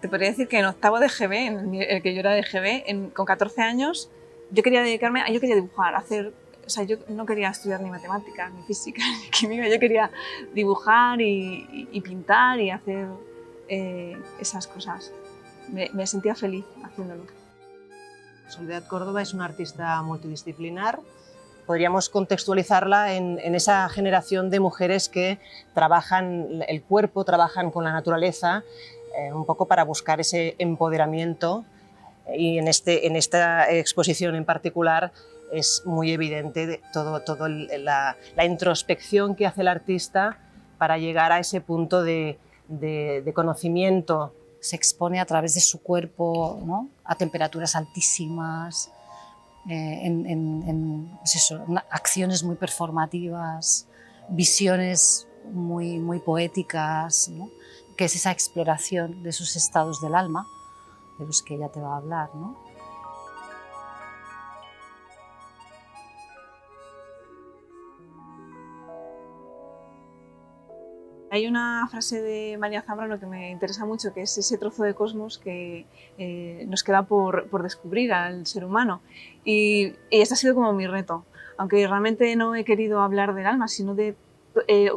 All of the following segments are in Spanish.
Te podría decir que en octavo de GB, en el que yo era de GB, con 14 años, yo quería dedicarme, yo quería dibujar, o sea, yo no quería estudiar ni matemáticas, ni física, ni química, yo quería dibujar y pintar y hacer esas cosas. Me sentía feliz haciéndolo. Soledad Córdoba es una artista multidisciplinar. Podríamos contextualizarla en esa generación de mujeres que trabajan el cuerpo, trabajan con la naturaleza, un poco para buscar ese empoderamiento, y en esta exposición en particular es muy evidente la introspección que hace el artista para llegar a ese punto de conocimiento. Se expone a través de su cuerpo, ¿no?, a temperaturas altísimas, pues eso, acciones muy performativas, visiones muy poéticas, ¿no?, que es esa exploración de esos estados del alma de los que ella te va a hablar, ¿no? Hay una frase de María Zambrano que me interesa mucho, que es ese trozo de cosmos que nos queda por descubrir al ser humano. Y ese ha sido como mi reto, aunque realmente no he querido hablar del alma, sino de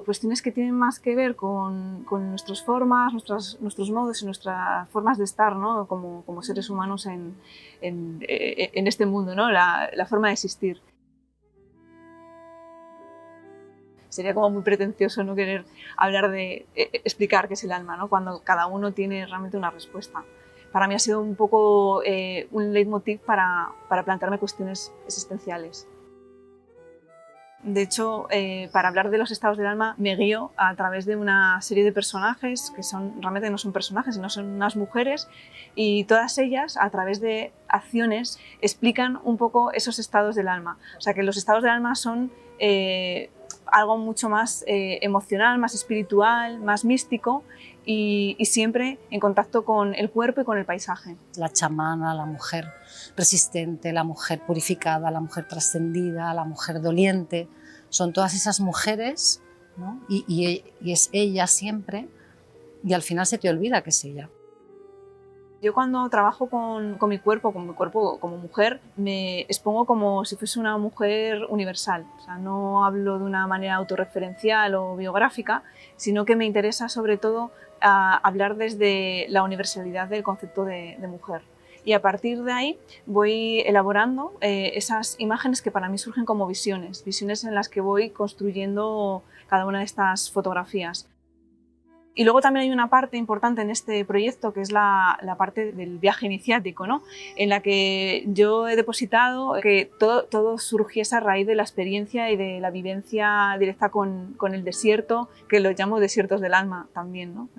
cuestiones que tienen más que ver con nuestras formas, nuestros modos y nuestras formas de estar, ¿no?, como seres humanos en este mundo, ¿no?, la forma de existir. Sería como muy pretencioso no querer hablar de explicar qué es el alma, ¿no?, cuando cada uno tiene realmente una respuesta. Para mí ha sido un poco un leitmotiv para plantearme cuestiones existenciales. De hecho, para hablar de los estados del alma me guío a través de una serie de personajes que realmente no son personajes, sino son unas mujeres, y todas ellas, a través de acciones, explican un poco esos estados del alma. O sea, que los estados del alma son algo mucho más emocional, más espiritual, más místico, y siempre en contacto con el cuerpo y con el paisaje. La chamana, la mujer resistente, la mujer purificada, la mujer trascendida, la mujer doliente, son todas esas mujeres, ¿no?, y es ella siempre, y al final se te olvida que es ella. Yo cuando trabajo con mi cuerpo como mujer, me expongo como si fuese una mujer universal. O sea, no hablo de una manera autorreferencial o biográfica, sino que me interesa sobre todo hablar desde la universalidad del concepto de mujer. Y a partir de ahí voy elaborando esas imágenes que para mí surgen como visiones en las que voy construyendo cada una de estas fotografías. Y luego también hay una parte importante en este proyecto, que es la parte del viaje iniciático, ¿no?, en la que yo he depositado que todo surgiese a raíz de la experiencia y de la vivencia directa con el desierto, que lo llamo desiertos del alma también, ¿no?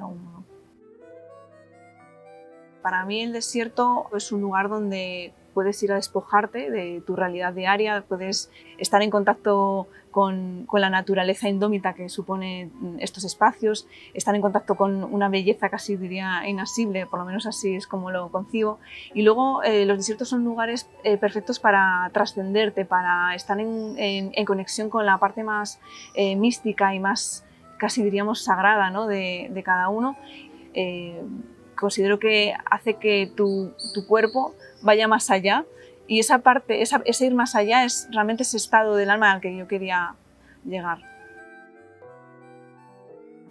Para mí el desierto es un lugar donde puedes ir a despojarte de tu realidad diaria, puedes estar en contacto con la naturaleza indómita que supone estos espacios, estar en contacto con una belleza casi diría inasible, por lo menos así es como lo concibo. Y luego los desiertos son lugares perfectos para trascenderte, para estar en conexión con la parte más mística y más casi diríamos sagrada, ¿no?, de cada uno. Considero que hace que tu cuerpo vaya más allá, y esa parte, ese ir más allá es realmente ese estado del alma al que yo quería llegar.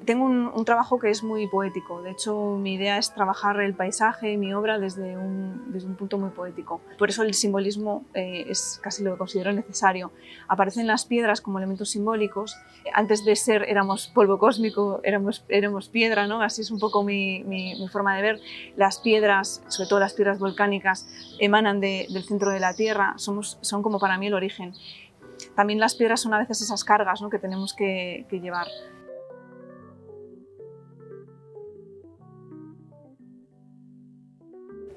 Tengo un trabajo que es muy poético. De hecho, mi idea es trabajar el paisaje y mi obra desde un punto muy poético. Por eso el simbolismo es casi lo que considero necesario. Aparecen las piedras como elementos simbólicos. Antes de ser éramos polvo cósmico, éramos piedra, ¿no? Así es un poco mi forma de ver. Las piedras, sobre todo las piedras volcánicas, emanan del centro de la Tierra, son como para mí el origen. También las piedras son a veces esas cargas, ¿no?, que tenemos que llevar.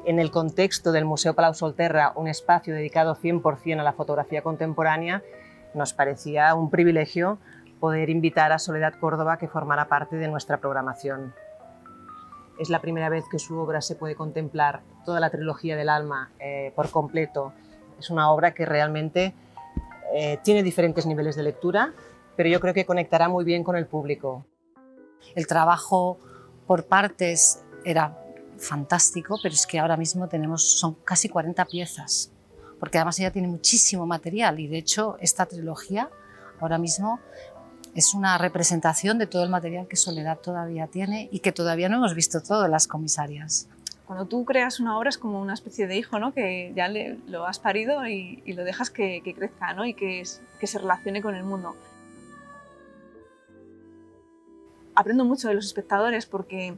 En el contexto del Museo Palau Solterra, un espacio dedicado 100% a la fotografía contemporánea, nos parecía un privilegio poder invitar a Soledad Córdoba a que formara parte de nuestra programación. Es la primera vez que su obra se puede contemplar toda la trilogía del alma por completo. Es una obra que realmente tiene diferentes niveles de lectura, pero yo creo que conectará muy bien con el público. El trabajo por partes era fantástico, pero es que ahora mismo son casi 40 piezas, porque además ella tiene muchísimo material y de hecho esta trilogía ahora mismo es una representación de todo el material que Soledad todavía tiene y que todavía no hemos visto todo en las comisarias. Cuando tú creas una obra es como una especie de hijo, ¿no? Que ya lo has parido y lo dejas que crezca, ¿no? Y que se relacione con el mundo. Aprendo mucho de los espectadores porque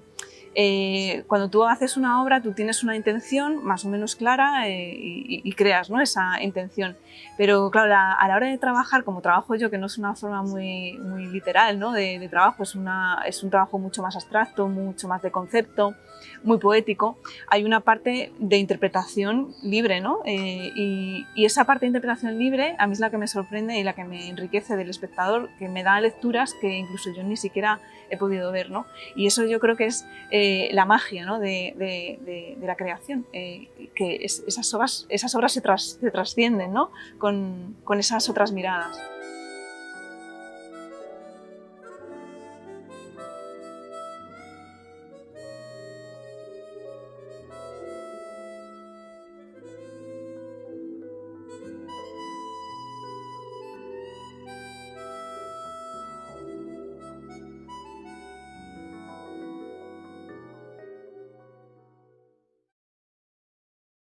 cuando tú haces una obra tú tienes una intención más o menos clara y creas, ¿no? Esa intención. Pero claro, a la hora de trabajar, como trabajo yo, que no es una forma muy literal, ¿no? de trabajo, es un trabajo mucho más abstracto, mucho más de concepto, muy poético, hay una parte de interpretación libre, ¿no? Y esa parte de interpretación libre a mí es la que me sorprende y la que me enriquece del espectador, que me da lecturas que incluso yo ni siquiera he podido ver, ¿no? Y eso yo creo que es la magia, ¿no? de la creación, que esas obras se trascienden, ¿no? con esas otras miradas.